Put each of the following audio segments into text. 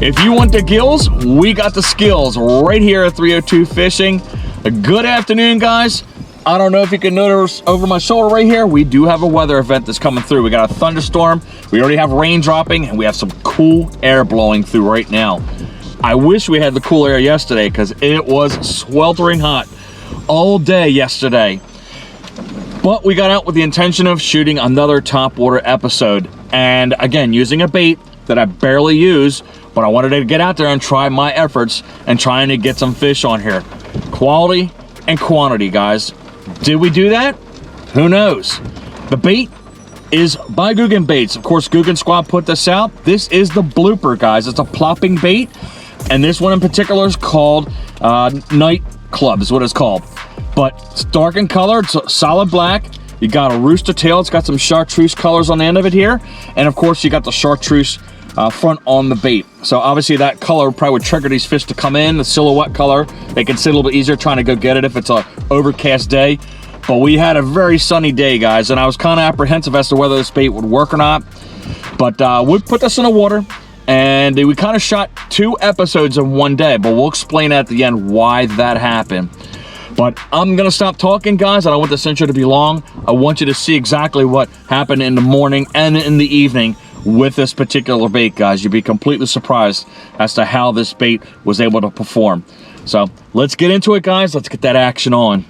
If you want the gills, we got the skills right here at 302 Fishing. A good afternoon, guys. I don't know if you can notice over my shoulder right here, we do have a weather event that's coming through. We got a thunderstorm, we already have rain dropping, and we have some cool air blowing through right now. I wish we had the cool air yesterday because it was sweltering hot all day yesterday. But we got out with the intention of shooting another top water episode. And again, using a bait that I barely use, but I wanted to get out there and try my efforts and trying to get some fish on here. Quality and quantity, guys. Did we do that? Who knows? The bait is by Googan Baits. Of course, Googan Squad put this out. This is the blooper, guys. It's a plopping bait. And this one in particular is called Nightclub is what it's called. But it's dark in color, it's solid black. You got a rooster tail, it's got some chartreuse colors on the end of it here. And of course, you got the chartreuse front on the bait. So obviously that color probably would trigger these fish to come in, the silhouette color. They can sit a little bit easier trying to go get it if it's a overcast day. But we had a very sunny day, guys, and I was kind of apprehensive as to whether this bait would work or not. But we put this in the water, and we kind of shot 2 episodes in one day, but we'll explain at the end why that happened. But I'm gonna stop talking, guys. I don't want this intro to be long. I want you to see exactly what happened in the morning and in the evening with this particular bait, guys. You'd be completely surprised as to how this bait was able to perform. So let's get into it, guys. Let's get that action on.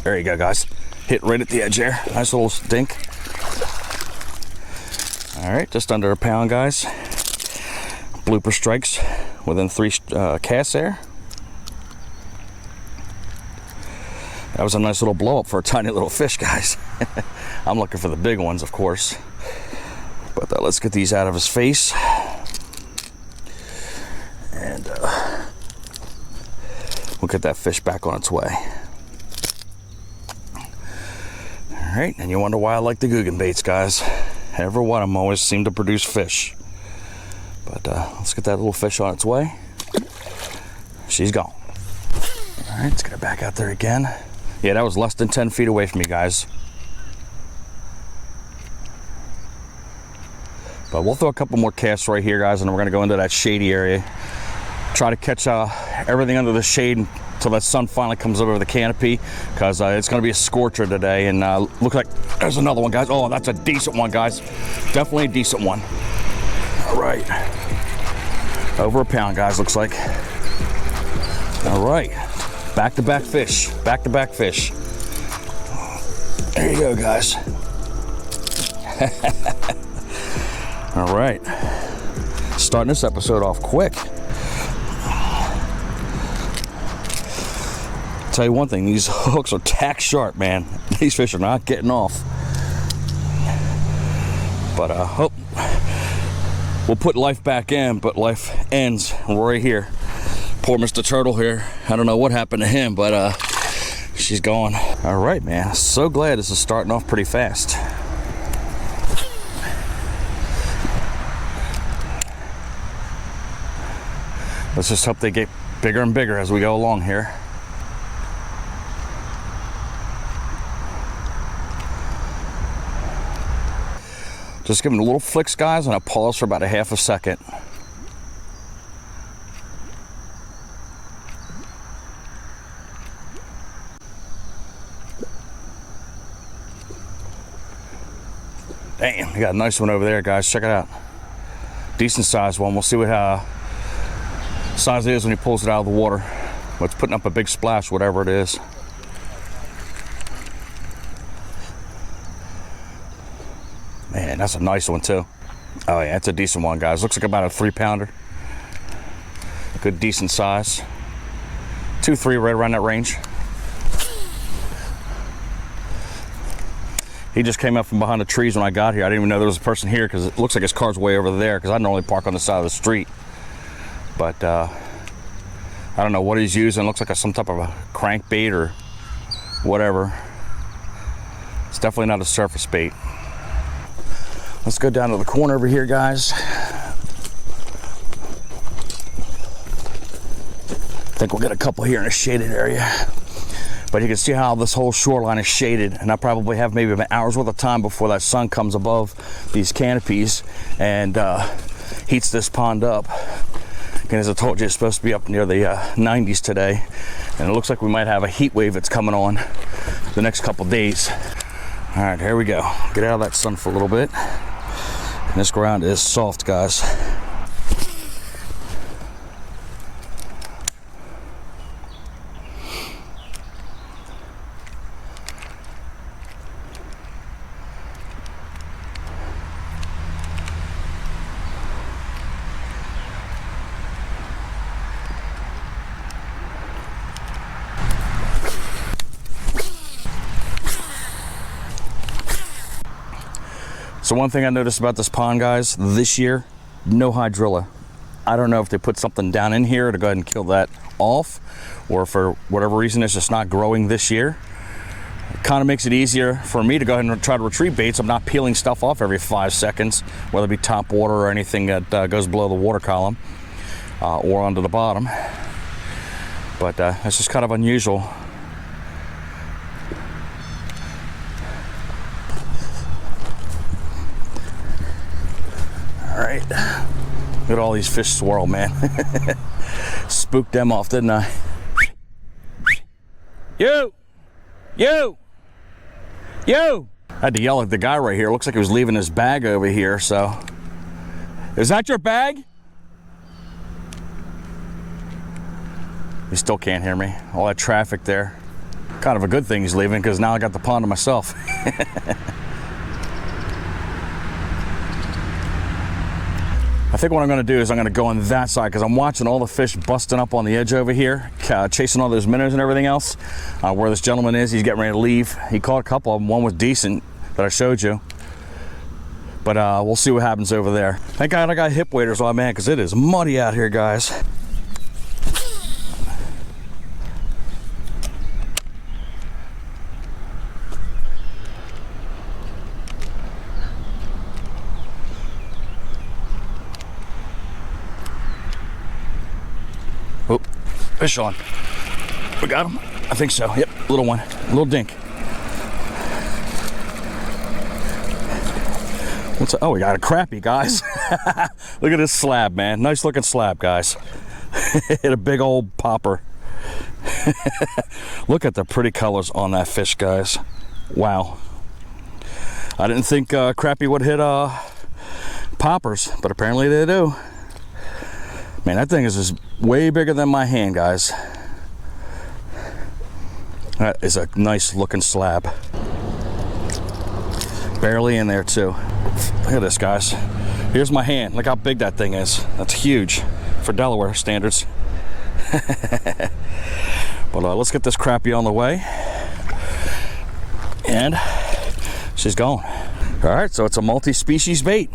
There you go, guys. Hit right at the edge there. Nice little dink. All right, just under a pound, guys. Blooper strikes within 3 casts there. That was a nice little blow up for a tiny little fish, guys. I'm looking for the big ones, of course. But let's get these out of his face. And we'll get that fish back on its way. All right, and you wonder why I like the Googan baits, guys. Every one of them always seem to produce fish. But let's get that little fish on its way. She's gone. All right, let's get her back out there again. Yeah, that was less than 10 feet away from me, guys. But we'll throw a couple more casts right here, guys, and then we're gonna go into that shady area. Try to catch everything under the shade until that sun finally comes over the canopy, because it's going to be a scorcher today. And look like there's another one, guys. Oh, that's a decent one, guys. Definitely a decent one. All right, over a pound, guys, looks like. All right, back-to-back fish, back-to-back fish. There you go, guys. All right, starting this episode off quick. Tell you one thing, these hooks are tack sharp, man. These fish are not getting off. But we'll put life back in, but life ends right here. Poor Mr. Turtle here. I don't know what happened to him, but she's gone. All right, man. So glad this is starting off pretty fast. Let's just hope they get bigger and bigger as we go along here. Just give them a little flicks, guys, and I pause for about a half a second. Damn, we got a nice one over there, guys. Check it out. Decent sized one. We'll see what size it is when he pulls it out of the water. But it's putting up a big splash, whatever it is. Man, that's a nice one too. Oh yeah, that's a decent one, guys. Looks like about a 3-pounder. Good, decent size. 2-3, right around that range. He just came up from behind the trees when I got here. I didn't even know there was a person here because it looks like his car's way over there, because I normally park on the side of the street. But I don't know what he's using. It looks like some type of a crankbait or whatever. Let's definitely not a surface bait. Let's go down to the corner over here, guys. I think we'll get a couple here in a shaded area. But you can see how this whole shoreline is shaded, and I probably have maybe an hour's worth of time before that sun comes above these canopies and heats this pond up. And as I told you, it's supposed to be up near the 90s today, and it looks like we might have a heat wave that's coming on the next couple days. All right, here we go. Get out of that sun for a little bit. And this ground is soft, guys. So one thing I noticed about this pond, guys, this year, no hydrilla. I don't know if they put something down in here to go ahead and kill that off, or for whatever reason it's just not growing this year. It kind of makes it easier for me to go ahead and try to retrieve baits. I'm not peeling stuff off every 5 seconds, whether it be top water or anything that goes below the water column or onto the bottom. But it's just kind of unusual. All right, look at all these fish swirl, man. Spooked them off, didn't I? You! You! You! I had to yell at the guy right here. Looks like he was leaving his bag over here, so. Is that your bag? He still can't hear me. All that traffic there. Kind of a good thing he's leaving, because now I got the pond to myself. I think what I'm going to do is I'm going to go on that side, because I'm watching all the fish busting up on the edge over here, chasing all those minnows and everything else. Where this gentleman is, he's getting ready to leave. He caught a couple of them. One was decent that I showed you. But we'll see what happens over there. Thank God I got hip waders on, man, because it is muddy out here, guys. Oh, fish on. We got him? I think so. Yep, little one. Little dink. What's that? Oh, we got a crappie, guys. Look at this slab, man. Nice looking slab, guys. Hit a big old popper. Look at the pretty colors on that fish, guys. Wow. I didn't think crappie would hit poppers, but apparently they do. Man, that thing is just way bigger than my hand, guys. That is a nice looking slab. Barely in there too. Look at this, guys. Here's my hand. Look how big that thing is. That's huge for Delaware standards. But let's get this crappie on the way. And she's gone. All right, so it's a multi-species bait.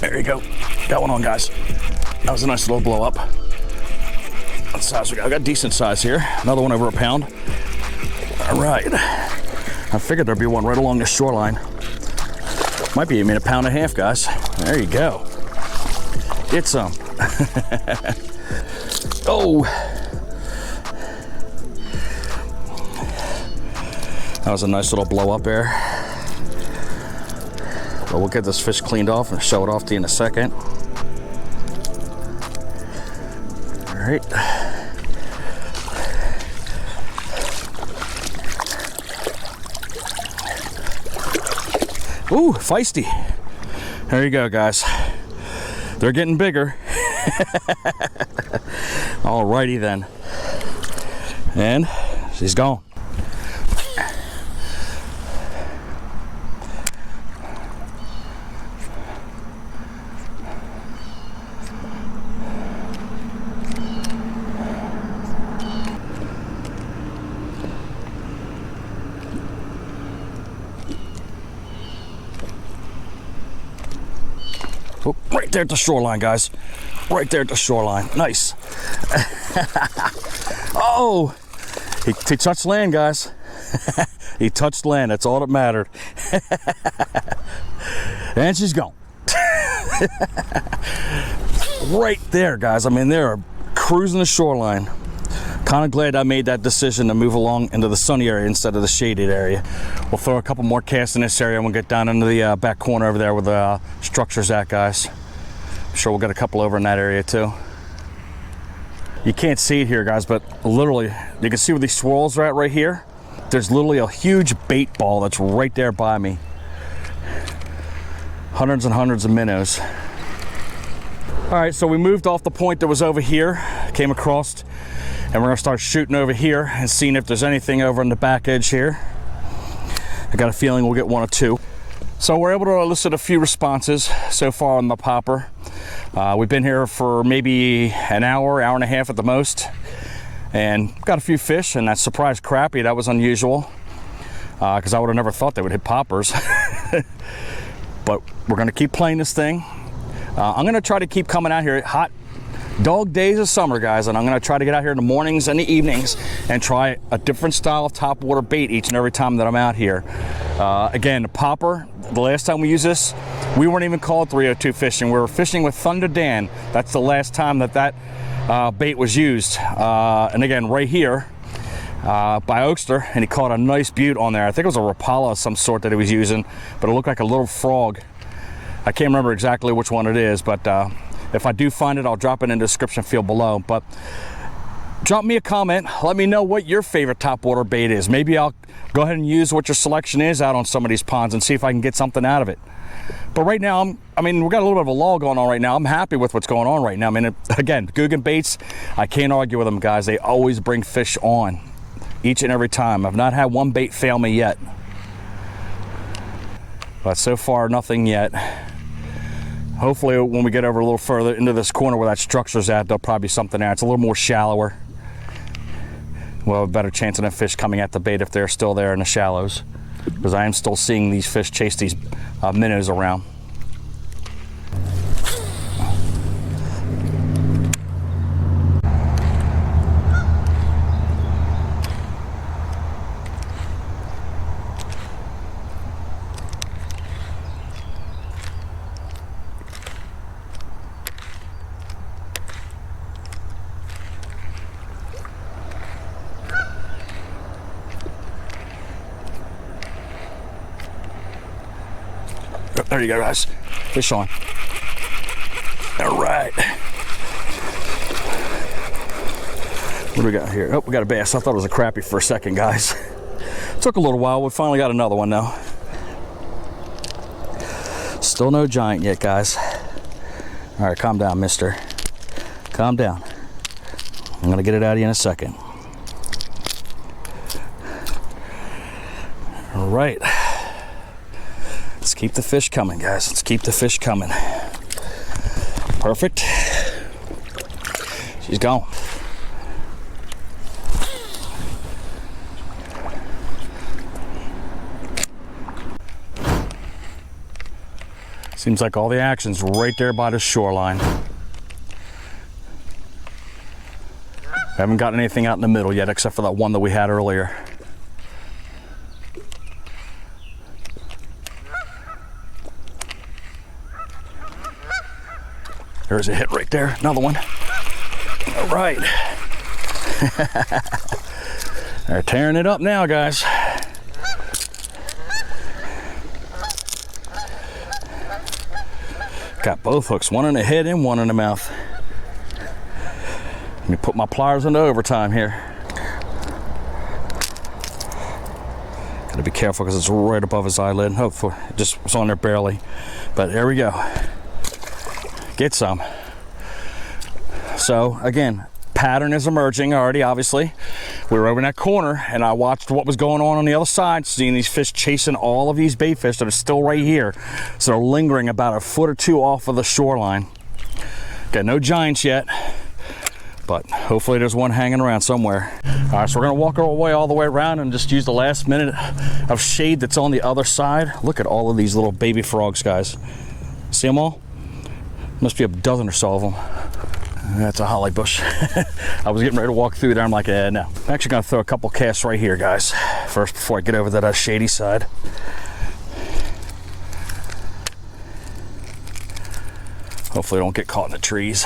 There you go. Got one on, guys. That was a nice little blow up. What size we got? I got decent size here. Another one over a pound. All right. I figured there'd be one right along the shoreline. Might be even a pound and a half, guys. There you go. Get some. Oh. That was a nice little blow up there. But we'll get this fish cleaned off and show it off to you in a second. All right. Ooh, feisty. There you go, guys. They're getting bigger. Alrighty then. And she's gone. Oh, right there at the shoreline, guys. Right there at the shoreline. Nice. Oh, he touched land, guys. He touched land. That's all that mattered. And she's gone. Right there, guys. I mean, they're cruising the shoreline. Kind of glad I made that decision to move along into the sunny area instead of the shaded area. We'll throw a couple more casts in this area and we'll get down into the back corner over there where the structure's at, guys. I'm sure we'll get a couple over in that area too. You can't see it here, guys, but literally, you can see where these swirls are at right here. There's literally a huge bait ball that's right there by me. Hundreds and hundreds of minnows. All right, so we moved off the point that was over here, came across, and we're gonna start shooting over here and seeing if there's anything over on the back edge here. I got a feeling we'll get one or two. So we're able to elicit a few responses so far on the popper. We've been here for maybe an hour, hour and a half at the most, and got a few fish, and that surprised crappie, that was unusual, because I would have never thought they would hit poppers. But we're gonna keep playing this thing. I'm gonna try to keep coming out here hot dog days of summer, guys, and I'm gonna try to get out here in the mornings and the evenings and try a different style of topwater bait each and every time that I'm out here. Again, the popper, the last time we used this, we weren't even called 302 fishing. We were fishing with Thunder Dan. That's the last time that bait was used. And again, right here by Oakster, and he caught a nice butte on there. I think it was a Rapala of some sort that he was using, but it looked like a little frog. I can't remember exactly which one it is, but if I do find it, I'll drop it in the description field below. But drop me a comment. Let me know what your favorite topwater bait is. Maybe I'll go ahead and use what your selection is out on some of these ponds and see if I can get something out of it. But right now, I mean, we've got a little bit of a lull going on right now. I'm happy with what's going on right now. I mean, again, Googan baits, I can't argue with them, guys. They always bring fish on each and every time. I've not had one bait fail me yet. But so far, nothing yet. Hopefully, when we get over a little further into this corner where that structure's at, there'll probably be something there. It's a little more shallower. We'll have a better chance of the fish coming at the bait if they're still there in the shallows, because I am still seeing these fish chase these minnows around. There you go, guys. Fish on. All right. What do we got here? Oh, we got a bass. I thought it was a crappie for a second, guys. Took a little while. We finally got another one now. Still no giant yet, guys. All right, calm down, mister. Calm down. I'm gonna get it out of you in a second. All right. Let's keep the fish coming, guys. Let's keep the fish coming. Perfect. She's gone. Seems like all the action's right there by the shoreline. Haven't gotten anything out in the middle yet, except for that one that we had earlier. There's a hit right there, another one. All right. They're tearing it up now, guys. Got both hooks, one in the head and one in the mouth. Let me put my pliers into overtime here. Gotta be careful because it's right above his eyelid. Hopefully, it just was on there barely. But there we go. Get some. So again, pattern is emerging already, obviously. We were over in that corner and I watched what was going on the other side, seeing these fish chasing all of these bait fish that are still right here. So they're lingering about a foot or two off of the shoreline. Got no giants yet, but hopefully there's one hanging around somewhere. All right, so we're gonna walk our way all the way around and just use the last minute of shade that's on the other side. Look at all of these little baby frogs, guys. See them all? Must be a dozen or so of them. That's a holly bush. I was getting ready to walk through there. I'm like, no. I'm actually gonna throw a couple casts right here, guys, first before I get over to that shady side. Hopefully I don't get caught in the trees.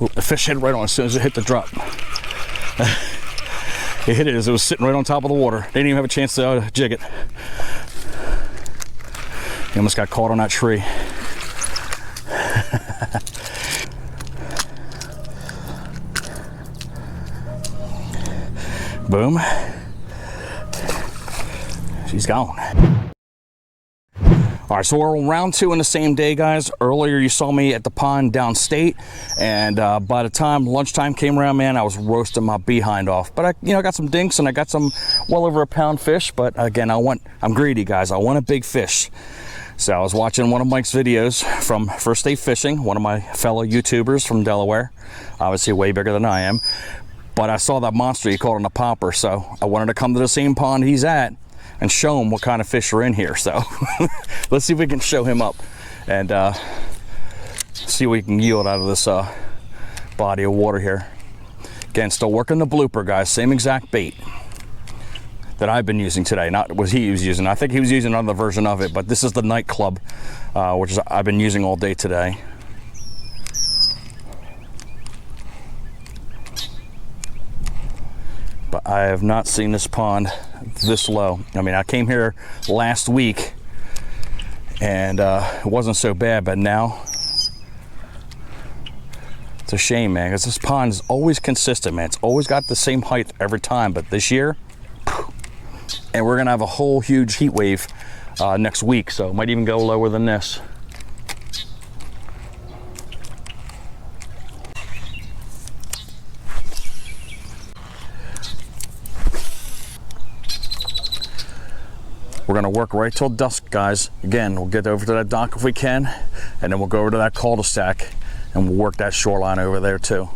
Oop, the fish hit it right on as soon as it hit the drop. It hit it as it was sitting right on top of the water. They didn't even have a chance to jig it. He almost got caught on that tree. Boom. She's gone. All right, so we're on round 2 in the same day, guys. Earlier you saw me at the pond downstate, and by the time lunchtime came around, man, I was roasting my behind off. But I got some dinks and I got some well over a pound fish. But again, I'm greedy, guys. I want a big fish. So I was watching one of Mike's videos from First Day Fishing, one of my fellow YouTubers from Delaware, obviously way bigger than I am. But I saw that monster he caught on a popper, so I wanted to come to the same pond he's at and show him what kind of fish are in here. So let's see if we can show him up and see what we can yield out of this body of water here. Again, still working the blooper, guys. Same exact bait that I've been using today. Not what he was using. I think he was using another version of it, but this is the Nightclub, which is I've been using all day today. But I have not seen this pond this low. I mean, I came here last week and it wasn't so bad, but now it's a shame, man, because this pond is always consistent, man. It's always got the same height every time, but this year, and we're gonna have a whole huge heat wave next week, so it might even go lower than this. We're gonna work right till dusk, guys. Again, we'll get over to that dock if we can, and then we'll go over to that cul-de-sac and we'll work that shoreline over there too.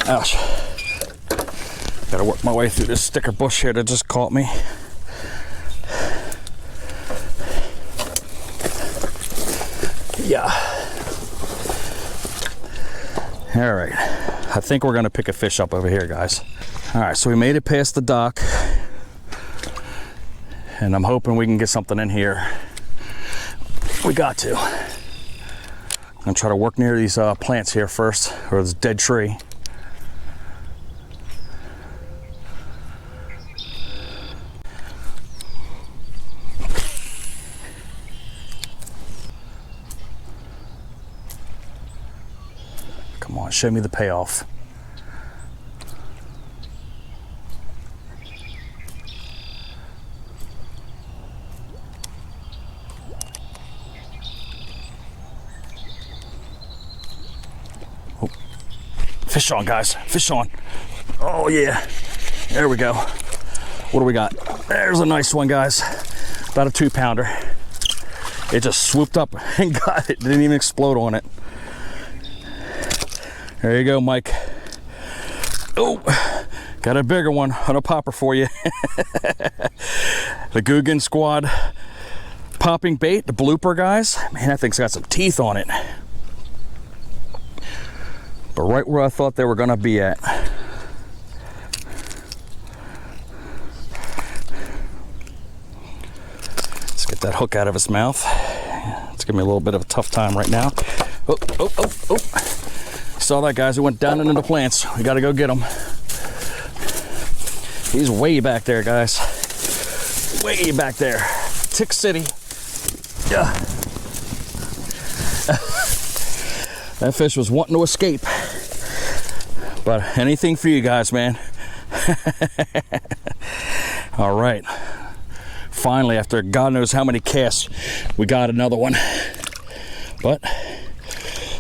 Ouch. Gotta work my way through this sticker bush here that just caught me. Yeah. All right, I think we're gonna pick a fish up over here, guys. All right, so we made it past the dock, and I'm hoping we can get something in here. We got to. I'm gonna try to work near these plants here first, or this dead tree. Come on, show me the payoff. Oh. Fish on, guys, fish on. Oh yeah, there we go. What do we got? There's a nice one, guys. About a 2-pounder. It just swooped up and got it. Didn't even explode on it. There you go, Mike. Oh, got a bigger one on a popper for you. The Googan Squad popping bait, the blooper, guys. Man, that thing's got some teeth on it. But right where I thought they were gonna be at. Let's get that hook out of his mouth. It's giving me a little bit of a tough time right now. Oh, oh, oh, oh. Saw that, guys. He went down into the plants. We got to go get him. He's way back there, guys. Way back there. Tick City. Yeah. That fish was wanting to escape. But anything for you guys, man. All right. Finally, after God knows how many casts, we got another one. But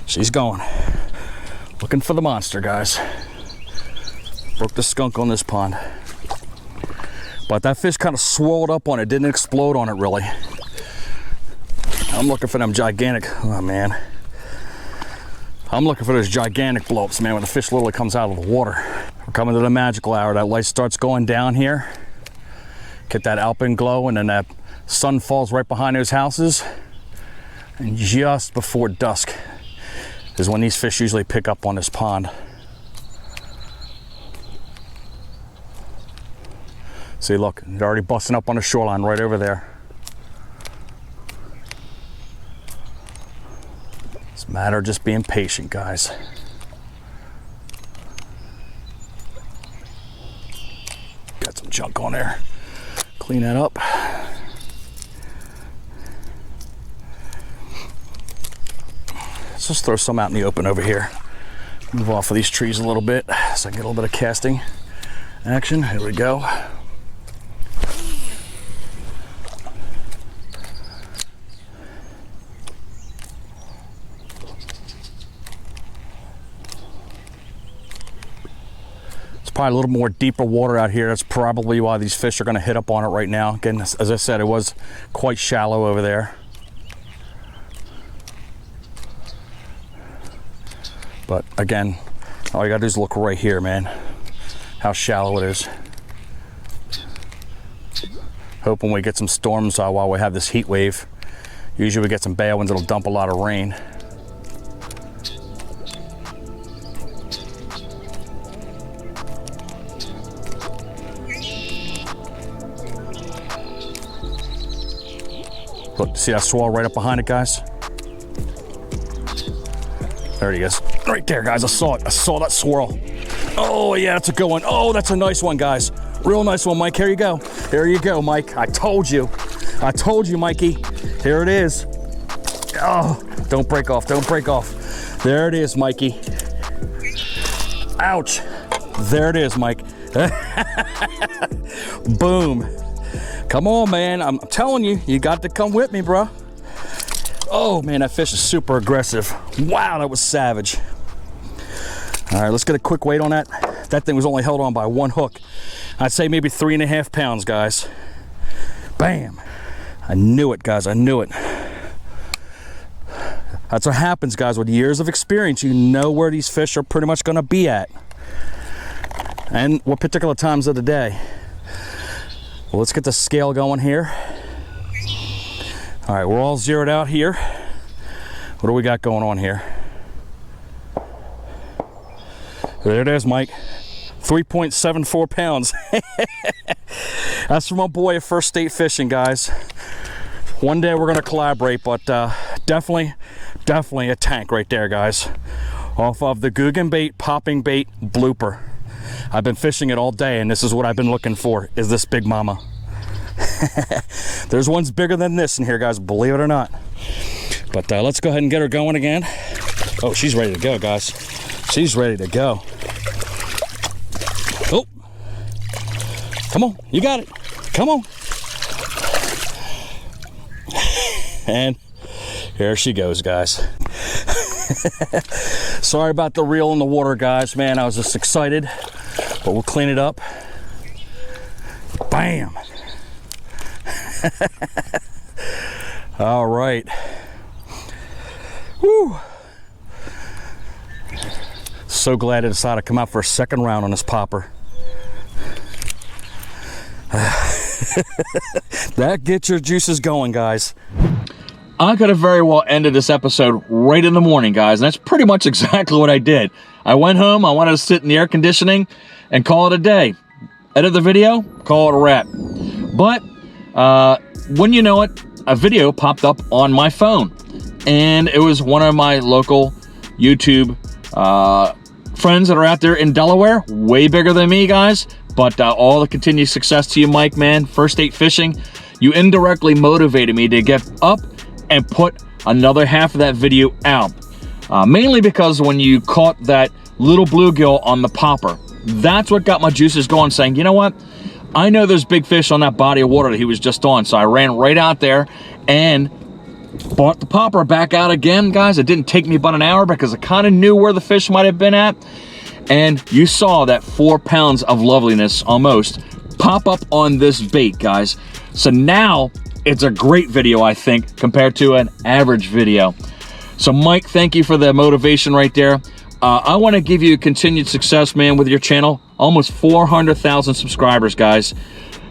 she's gone. Looking for the monster, guys. Broke the skunk on this pond. But that fish kind of swirled up on it, didn't explode on it really. I'm looking for them gigantic, oh man. I'm looking for those gigantic blow-ups, man, when the fish literally comes out of the water. We're coming to the magical hour. That light starts going down here. Get that alpenglow, and then that sun falls right behind those houses. And just before dusk is when these fish usually pick up on this pond. See, look, they're already busting up on the shoreline right over there. It's a matter of just being patient, guys. Got some junk on there. Clean that up. Let's just throw some out in the open over here. Move off of these trees a little bit so I can get a little bit of casting action. Here we go. Probably a little more deeper water out here. That's probably why these fish are going to hit up on it right now. Again, as I said, it was quite shallow over there. But again, all you gotta do is look right here, man, how shallow it is. Hoping we get some storms while we have this heat wave. Usually we get some bad ones, it'll dump a lot of rain. Look, see that swirl right up behind it, guys? There he is. Right there, guys. I saw it. I saw that swirl. Oh, yeah, that's a good one. Oh, that's a nice one, guys. Real nice one, Mike. Here you go. Here you go, Mike. I told you. I told you, Mikey. Here it is. Oh, don't break off. Don't break off. There it is, Mikey. Ouch. There it is, Mike. Boom. Come on, man. I'm telling you, you got to come with me, bro. Oh, man, that fish is super aggressive. Wow, that was savage. All right, let's get a quick weight on that. That thing was only held on by one hook. I'd say maybe 3.5 pounds, guys. Bam. I knew it, guys. I knew it. That's what happens, guys. With years of experience, you know where these fish are pretty much going to be at. And what particular times of the day. Well, let's get the scale going here. All right, we're all zeroed out here. What do we got going on here? There it is, Mike. 3.74 pounds. That's from my boy at First State Fishing, guys. One day we're gonna collaborate, but definitely a tank right there, guys. Off of the Googan bait, popping bait blooper. I've been fishing it all day, and this is what I've been looking for, is this big mama. There's ones bigger than this in here, guys, believe it or not. But let's go ahead and get her going again. Oh, she's ready to go, guys. She's ready to go. Oh, come on, you got it. Come on. And here she goes, guys. Sorry about the reel in the water, guys. Man, I was just excited, but we'll clean it up. Bam. All right. Woo. So glad I decided to come out for a second round on this popper. That gets your juices going, guys. I could have very well ended this episode right in the morning, guys, and that's pretty much exactly what I did. I went home, I wanted to sit in the air conditioning and call it a day. Edit the video, call it a wrap. But when you know it, a video popped up on my phone, and it was one of my local YouTube friends that are out there in Delaware, way bigger than me, guys. But all the continued success to you, Mike, man. First State Fishing, you indirectly motivated me to get up and put another half of that video out. Mainly because when you caught that little bluegill on the popper, that's what got my juices going, saying, you know what? I know there's big fish on that body of water that he was just on. So I ran right out there and brought the popper back out again, guys. It didn't take me about an hour because I kind of knew where the fish might have been at. And you saw that 4 pounds of loveliness almost pop up on this bait, guys. So now it's a great video, I think, compared to an average video. So Mike, thank you for the motivation right there. I want to give you continued success, man, with your channel. Almost 400,000 subscribers, guys,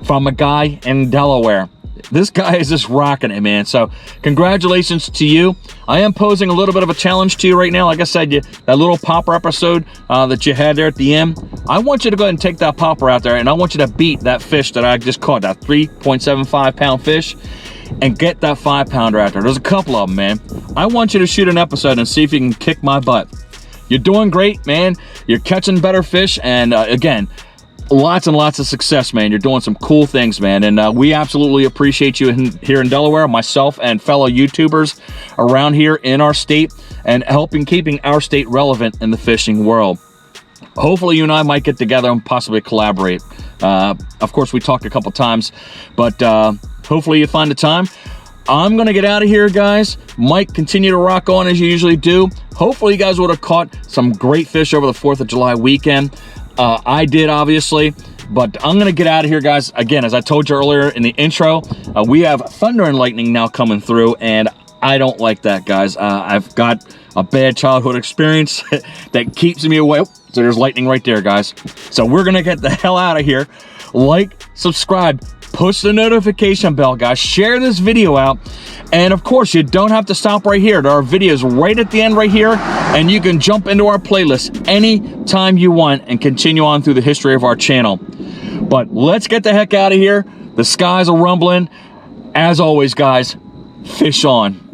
from a guy in Delaware. This guy is just rocking it, man. So congratulations to you. I am posing a little bit of a challenge to you right now. Like I said, that little popper episode that you had there at the end, I want you to go ahead and take that popper out there, and I want you to beat that fish that I just caught, that 3.75 pound fish, and get that 5 pounder out there. There's a couple of them, man. I want you to shoot an episode and see if you can kick my butt. You're doing great, man. You're catching better fish, and again, lots and lots of success, man. You're doing some cool things, man, and we absolutely appreciate you here in Delaware, myself and fellow YouTubers around here in our state, and keeping our state relevant in the fishing world. Hopefully you and I might get together and possibly collaborate. Of course, we talked a couple times, but hopefully you find the time. I'm gonna get out of here, guys. Mike, continue to rock on as you usually do. Hopefully you guys would have caught some great fish over the 4th of July weekend. I did, obviously, but I'm gonna get out of here, guys. Again, as I told you earlier in the intro, we have thunder and lightning now coming through, and I don't like that, guys. I've got a bad childhood experience that keeps me away. So there's lightning right there, guys. So we're gonna get the hell out of here. Like, subscribe, push the notification bell, guys. Share this video out. And of course, you don't have to stop right here. There are videos right at the end right here, and you can jump into our playlist anytime you want and continue on through the history of our channel. But let's get the heck out of here. The skies are rumbling. As always, guys, fish on.